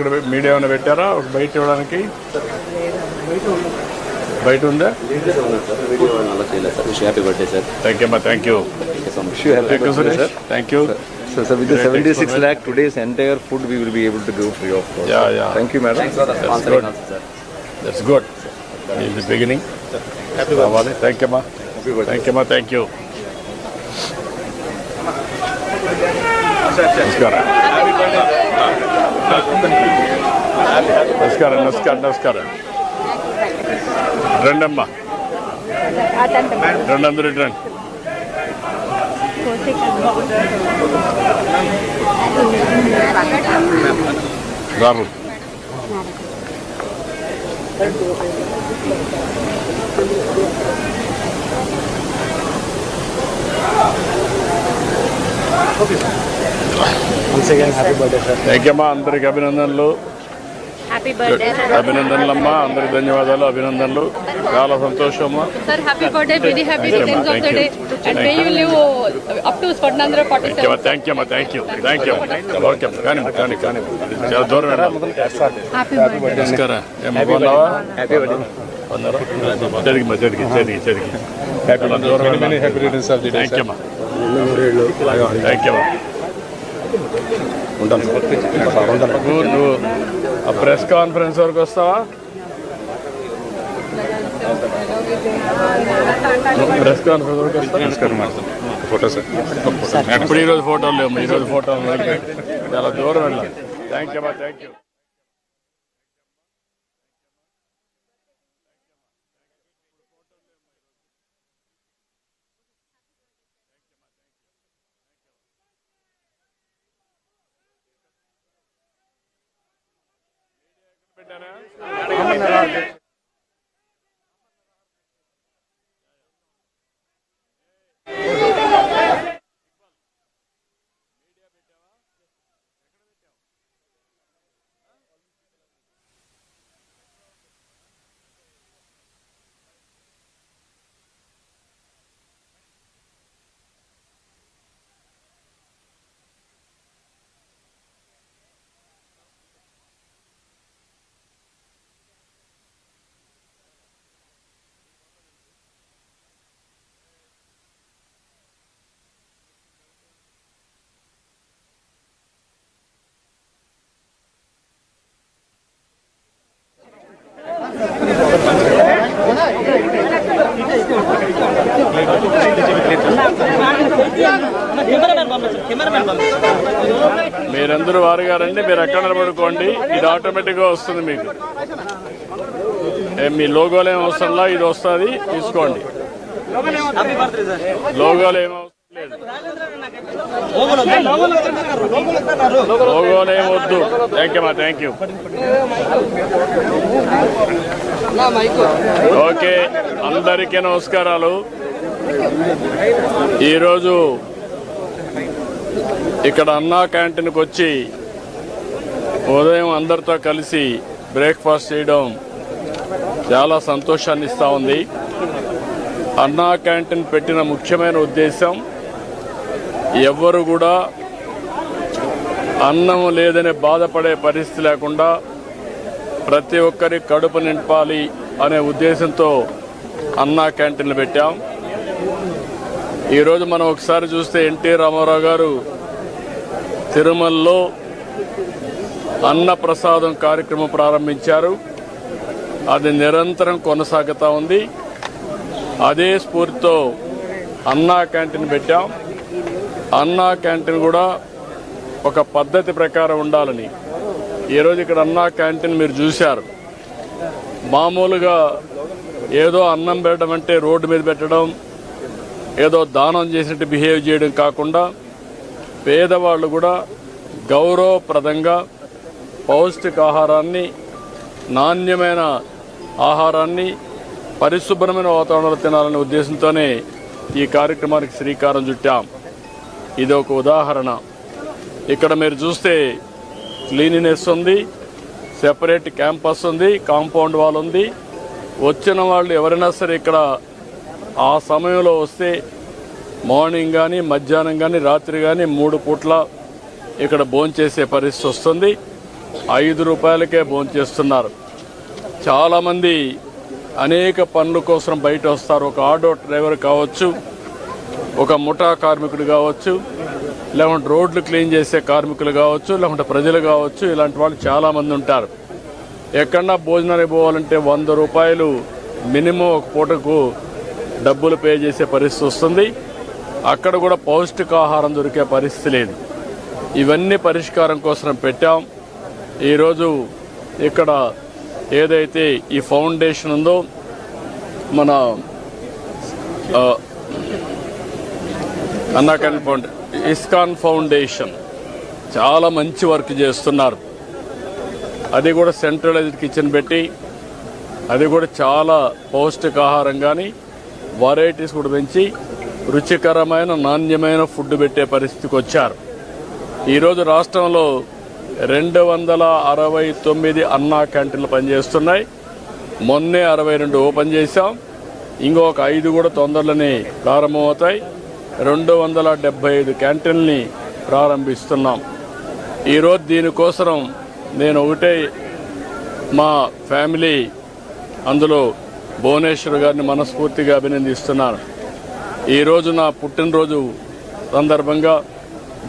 ఇక్కడ మీడియా ఏమైనా పెట్టారా బయట ఇవ్వడానికి? బయట ఉందా? థ్యాంక్ యూ అమ్మా, thank you. Thank you. So with the 76 lakh today's entire food we will be able to give free of cost. Yeah. Thank you, madam. That's good. In the beginning. Thank you, ma. Thank you, ma. Thank you. Namaskaram. Rendamma. Rendandu ren. Rahul. Once again, happy birthday, sir. Thank you, ma. Andariki abhinandanlu. Happy birthday, sir. అభినందనలమ్మా, అందరికి ధన్యవాదాలు, అభినందనలు. చాలా సంతోషమ్మా. Sir, happy birthday, very happy returns of the day, and may you live up to 147. Thank you, welcome. కానీ చాలా దూరం వెళ్ళాలి. Happy birthday. నమస్కారం. ఏమన్నా బాగున్నావా? Happy birthday. జరిగి Happy returns of the day. Thank you అమ్మా. ఉంటాను. నువ్వు ఆ ప్రెస్ కాన్ఫరెన్స్ వరకు వస్తావా? ప్రెస్ కాన్ఫరెన్స్ వరకు వస్తా. Photo, sir. ఇప్పుడు ఈరోజు ఫోటోలు లేవు, ఈరోజు ఫోటోలు చాలా దూరం వెళ్ళాలి. థ్యాంక్ యూ అమ్మా, థ్యాంక్ యూ. మీరందరూ వారుగా రండి, మీరు ఎక్కడ నిలబడుకోండి, ఇది ఆటోమేటిక్గా వస్తుంది మీకు. మీ లోగోలు ఏం అవసరంలా, ఇది వస్తుంది, తీసుకోండి. లోగోలు ఏం అవసరం లేదు, లోగోలు ఏం వద్దు. థ్యాంక్ యూ మా, థ్యాంక్ యూ. ఓకే, అందరికీ నమస్కారాలు. ఈరోజు ఇక్కడ అన్నా క్యాంటీన్కి వచ్చి ఉదయం అందరితో కలిసి బ్రేక్ఫాస్ట్ చేయడం చాలా సంతోషాన్ని ఇస్తూ ఉంది. అన్నా క్యాంటీన్ పెట్టిన ముఖ్యమైన ఉద్దేశం ఎవ్వరు కూడా అన్నం లేదని బాధపడే పరిస్థితి లేకుండా ప్రతి ఒక్కరి కడుపు నింపాలి అనే ఉద్దేశంతో అన్నా క్యాంటీన్లు పెట్టాం. ఈరోజు మనం ఒకసారి చూస్తే ఎన్టీ రామారావు గారు తిరుమలలో అన్నప్రసాదం కార్యక్రమం ప్రారంభించారు. అది నిరంతరం కొనసాగుతూ ఉంది. అదే స్ఫూర్తితో అన్నా క్యాంటీన్ పెట్టాం. అన్నా క్యాంటీన్ కూడా ఒక పద్ధతి ప్రకారం ఉండాలని ఈరోజు ఇక్కడ అన్నా క్యాంటీన్ మీరు చూశారు. మామూలుగా ఏదో అన్నం పెట్టడం అంటే రోడ్డు మీద పెట్టడం, ఏదో దానం చేసినట్టు బిహేవ్ చేయడం కాకుండా పేదవాళ్ళు కూడా గౌరవప్రదంగా పౌష్టికాహారాన్ని, నాణ్యమైన ఆహారాన్ని పరిశుభ్రమైన వాతావరణంలో తినాలనే ఉద్దేశంతోనే ఈ కార్యక్రమానికి శ్రీకారం చుట్టాం. ఇది ఒక ఉదాహరణ. ఇక్కడ మీరు చూస్తే క్లీనినెస్ ఉంది, సెపరేట్ క్యాంపస్ ఉంది, కాంపౌండ్ వాల్ ఉంది. వచ్చిన వాళ్ళు ఎవరైనా సరే ఇక్కడ ఆ సమయంలో వస్తే మార్నింగ్ కానీ, మధ్యాహ్నం కానీ, రాత్రి కానీ 3 పూట్ల ఇక్కడ భోంచేసే పరిస్థితి వస్తుంది. రూపాయలకే భోంచేస్తున్నారు. చాలామంది అనేక పనుల కోసం బయట వస్తారు. ఒక ఆటో డ్రైవర్ కావచ్చు, ఒక ముఠా కార్మికుడు కావచ్చు, లేకుంటే రోడ్లు క్లీన్ చేసే కార్మికులు కావచ్చు, లేకుంటే ప్రజలు కావచ్చు, ఇలాంటి వాళ్ళు చాలామంది ఉంటారు. ఎక్కడన్నా భోజనానికి పోవాలంటే 100 రూపాయలు మినిమం ఒక పూటకు డబ్బులు పే చేసే పరిస్థితి వస్తుంది. అక్కడ కూడా పౌష్టికాహారం దొరికే పరిస్థితి లేదు. ఇవన్నీ పరిష్కారం కోసం పెట్టాం. ఈరోజు ఇక్కడ ఏదైతే ఈ ఫౌండేషన్ ఉందో, మన అన్నాకన్ ఇస్కాన్ ఫౌండేషన్ చాలా మంచి వర్క్ చేస్తున్నారు. అది కూడా సెంట్రలైజ్డ్ కిచెన్ పెట్టి, అది కూడా చాలా పౌష్టికాహారం కానీ వెరైటీస్ కూడా పెంచి రుచికరమైన నాణ్యమైన ఫుడ్ పెట్టే పరిస్థితికి వచ్చారు. ఈరోజు రాష్ట్రంలో 269 అన్నా క్యాంటీన్లు పనిచేస్తున్నాయి. మొన్నే 62 ఓపెన్ చేశాం. ఇంకొక 5 కూడా తొందరలోనే ప్రారంభమవుతాయి. 275 క్యాంటీన్ని ప్రారంభిస్తున్నాం. ఈరోజు దీనికోసం నేను ఒకటే మా ఫ్యామిలీ, అందులో భువనేశ్వర్ గారిని మనస్ఫూర్తిగా అభినందిస్తున్నాను. ఈరోజు నా పుట్టినరోజు సందర్భంగా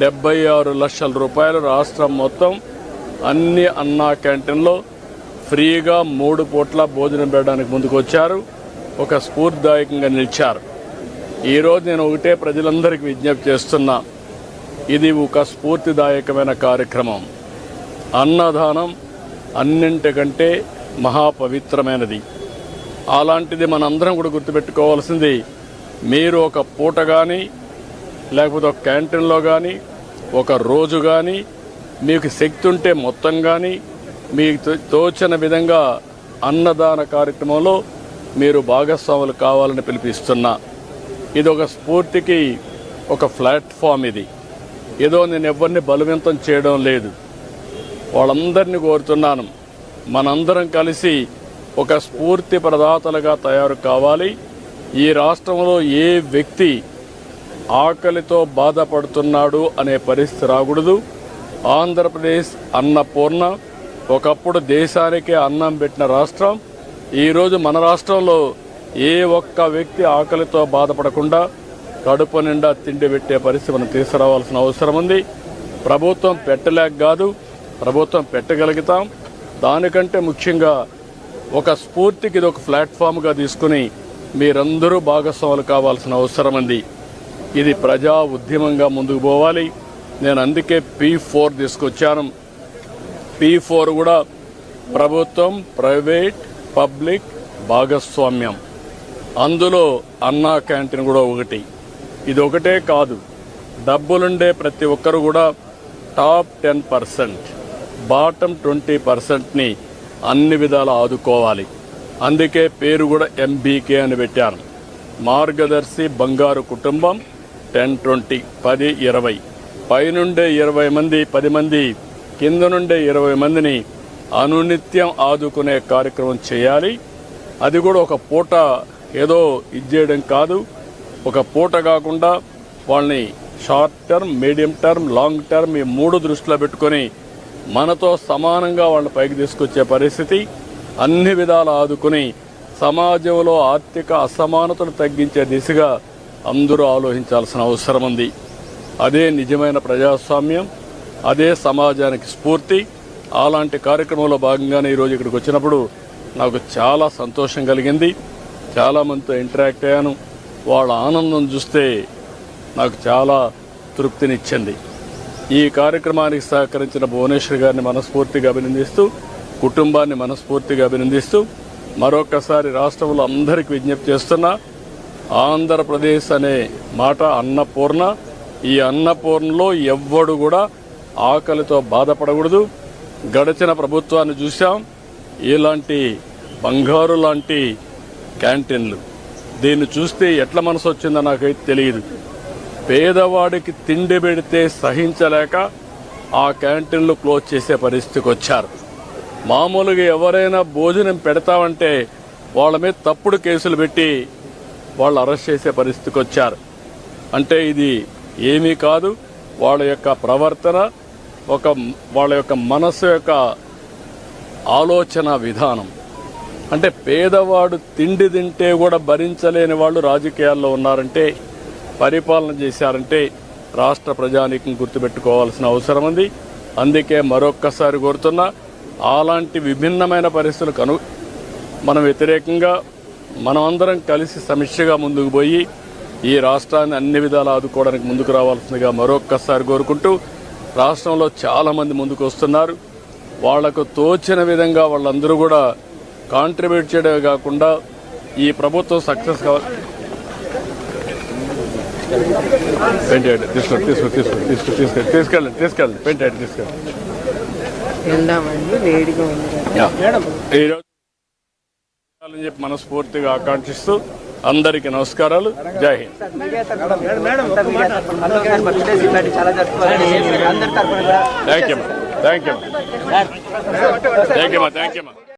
76 లక్షల రూపాయలు రాష్ట్రం మొత్తం అన్ని అన్నా క్యాంటీన్లో ఫ్రీగా 3 పూట్ల భోజనం పెట్టడానికి ముందుకు వచ్చారు. ఒక స్ఫూర్తిదాయకంగా నిలిచారు. ఈరోజు నేను ఒకటే ప్రజలందరికీ విజ్ఞప్తి చేస్తున్నా, ఇది ఒక స్ఫూర్తిదాయకమైన కార్యక్రమం. అన్నదానం అన్నింటికంటే మహాపవిత్రమైనది. అలాంటిది మనందరం కూడా గుర్తుపెట్టుకోవాల్సింది, మీరు ఒక పూట కానీ లేకపోతే ఒక క్యాంటీన్లో కానీ ఒక రోజు కానీ మీకు శక్తి ఉంటే మొత్తం కానీ మీకు తోచిన విధంగా అన్నదాన కార్యక్రమంలో మీరు భాగస్వాములు కావాలని పిలిపిస్తున్నా. ఇది ఒక స్ఫూర్తికి ఒక ప్లాట్ఫామ్. ఇది ఏదో నేను ఎవరిని బలవంతం చేయడం లేదు. వాళ్ళందరినీ కోరుతున్నాను, మనందరం కలిసి ఒక స్ఫూర్తి ప్రదాతలుగా తయారు కావాలి. ఈ రాష్ట్రంలో ఏ వ్యక్తి ఆకలితో బాధపడుతున్నాడు అనే పరిస్థితి రాకూడదు. ఆంధ్రప్రదేశ్ అన్నపూర్ణ, ఒకప్పుడు దేశానికే అన్నం పెట్టిన రాష్ట్రం. ఈరోజు మన రాష్ట్రంలో ఏ ఒక్క వ్యక్తి ఆకలితో బాధపడకుండా కడుపు నిండా తిండి పెట్టే పరిస్థితి మనం తీసుకురావాల్సిన అవసరం ఉంది. ప్రభుత్వం పెట్టలేక కాదు, ప్రభుత్వం పెట్టగలుగుతాం. దానికంటే ముఖ్యంగా ఒక స్ఫూర్తికి ఇది ఒక ప్లాట్ఫామ్గా తీసుకుని మీరందరూ భాగస్వాములు కావాల్సిన అవసరం ఉంది. ఇది ప్రజా ఉద్యమంగా ముందుకు పోవాలి. నేను అందుకే P4 తీసుకొచ్చాను. P4 కూడా ప్రభుత్వం, ప్రైవేట్, పబ్లిక్ భాగస్వామ్యం. అందులో అన్నా క్యాంటీన్ కూడా ఒకటి. ఇది ఒకటే కాదు, డబ్బులుండే ప్రతి ఒక్కరు కూడా టాప్ 10%, బాటమ్ 20%ని అన్ని విధాలా ఆదుకోవాలి. అందుకే పేరు కూడా MBK అని పెట్టాను. మార్గదర్శి బంగారు కుటుంబం 10-20, 10-20, పైనుండే 20 మంది, 10 మంది, కింద నుండే 20 మందిని అనునిత్యం ఆదుకునే కార్యక్రమం చేయాలి. అది కూడా ఒక పూట ఏదో ఇచ్చేయడం కాదు. ఒక పూట కాకుండా వాళ్ళని short term, medium term, long term, ఈ 3 దృష్టిలో పెట్టుకొని మనతో సమానంగా వాళ్ళని పైకి తీసుకొచ్చే పరిస్థితి, అన్ని విధాలు ఆదుకుని సమాజంలో ఆర్థిక అసమానతను తగ్గించే దిశగా అందరూ ఆలోచించాల్సిన అవసరం ఉంది. అదే నిజమైన ప్రజాస్వామ్యం, అదే సమాజానికి స్ఫూర్తి. అలాంటి కార్యక్రమంలో భాగంగానే ఈరోజు ఇక్కడికి వచ్చినప్పుడు నాకు చాలా సంతోషం కలిగింది. చాలామందితో ఇంటరాక్ట్ అయ్యాను. వాళ్ళ ఆనందం చూస్తే నాకు చాలా తృప్తినిచ్చింది. ఈ కార్యక్రమానికి సహకరించిన భువనేశ్వర్ గారిని మనస్ఫూర్తిగా అభినందిస్తూ, కుటుంబాన్ని మనస్ఫూర్తిగా అభినందిస్తూ, మరొకసారి రాష్ట్రంలో అందరికీ విజ్ఞప్తి చేస్తున్నా, ఆంధ్రప్రదేశ్ అనే మాట అన్నపూర్ణ. ఈ అన్నపూర్ణలో ఎవ్వడు కూడా ఆకలితో బాధపడకూడదు. గడిచిన ప్రభుత్వాన్ని చూసాం, ఇలాంటి బంగారు లాంటి క్యాంటీన్లు. దీన్ని చూస్తే ఎట్లా మనసు వచ్చిందో నాకైతే తెలియదు. పేదవాడికి తిండి పెడితే సహించలేక ఆ క్యాంటీన్లు క్లోజ్ చేసే పరిస్థితికి వచ్చారు. మామూలుగా ఎవరైనా భోజనం పెడతామంటే వాళ్ళ మీద తప్పుడు కేసులు పెట్టి వాళ్ళు అరెస్ట్ చేసే పరిస్థితికి వచ్చారు. అంటే ఇది ఏమీ కాదు, వాళ్ళ యొక్క ప్రవర్తన, వాళ్ళ యొక్క మనసు యొక్క ఆలోచన విధానం. అంటే పేదవాడు తిండి తింటే కూడా భరించలేని వాళ్ళు రాజకీయాల్లో ఉన్నారంటే, పరిపాలన చేశారంటే రాష్ట్ర ప్రజానీకం గుర్తుపెట్టుకోవాల్సిన అవసరం ఉంది. అందుకే మరొక్కసారి కోరుతున్నా, అలాంటి విభిన్నమైన పరిస్థితులకు మనం వ్యతిరేకంగా మనమందరం కలిసి సమిష్టిగా ముందుకు పోయి ఈ రాష్ట్రాన్ని అన్ని విధాలు ఆదుకోవడానికి ముందుకు రావాల్సిందిగా మరొక్కసారి కోరుకుంటూ, రాష్ట్రంలో చాలామంది ముందుకు వస్తున్నారు. వాళ్లకు తోచిన విధంగా వాళ్ళందరూ కూడా కాంట్రిబ్యూట్ చేయడమే కాకుండా ఈ ప్రభుత్వం సక్సెస్ కావాలి. పెయింటెడ్ తీసుకెళ్ళండి పెయింటెడ్ తీసుకెళ్ళండి. ఈరోజు చెప్పి మనస్ఫూర్తిగా ఆకాంక్షిస్తూ అందరికీ నమస్కారాలు. జై హింద్. Thank you.